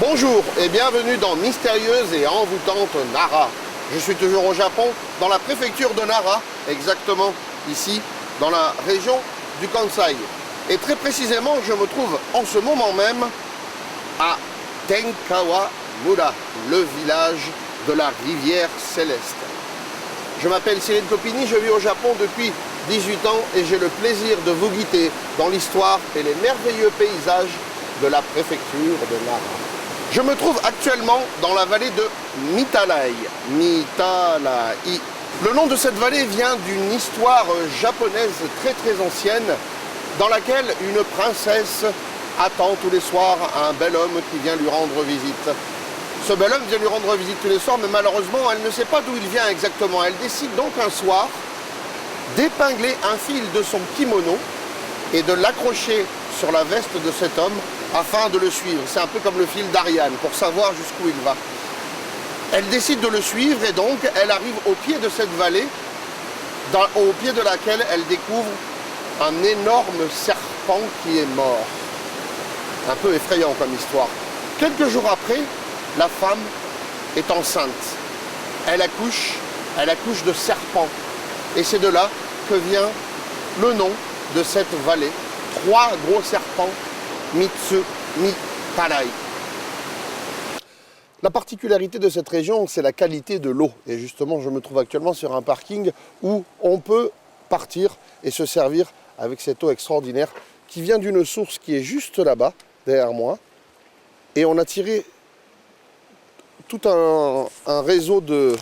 Bonjour et bienvenue dans Mystérieuse et Envoûtante Nara. Je suis toujours au Japon, dans la préfecture de Nara, exactement ici, dans la région du Kansai. Et très précisément, je me trouve en ce moment même à Tenkawamura, le village de la rivière céleste. Je m'appelle Cyril Copini, je vis au Japon depuis 18 ans et j'ai le plaisir de vous guider dans l'histoire et les merveilleux paysages de la préfecture de Nara. Je me trouve actuellement dans la vallée de Mitalai. Mitalai. Le nom de cette vallée vient d'une histoire japonaise très ancienne dans laquelle une princesse attend tous les soirs un bel homme qui vient lui rendre visite. Ce bel homme vient lui rendre visite tous les soirs, mais malheureusement, elle ne sait pas d'où il vient exactement. Elle décide donc un soir d'épingler un fil de son kimono et de l'accrocher sur la veste de cet homme afin de le suivre. C'est un peu comme le fil d'Ariane, pour savoir jusqu'où il va. Elle décide de le suivre et donc elle arrive au pied de cette vallée, au pied de laquelle elle découvre un énorme serpent qui est mort. Un peu effrayant comme histoire. Quelques jours après, la femme est enceinte. Elle accouche de serpent. Et c'est de là que vient le nom de cette vallée. 3 gros serpents, Mitalai. La particularité de cette région, c'est la qualité de l'eau. Et justement, je me trouve actuellement sur un parking où on peut partir et se servir avec cette eau extraordinaire qui vient d'une source qui est juste là-bas, derrière moi. Et on a tiré tout un réseau de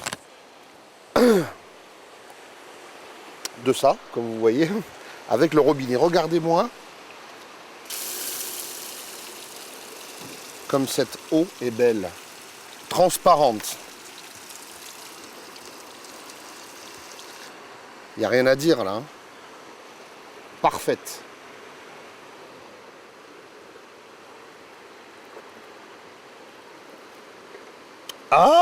ça, comme vous voyez, avec le robinet. Regardez-moi comme cette eau est belle, transparente. Il n'y a rien à dire là. Parfaite. Ah!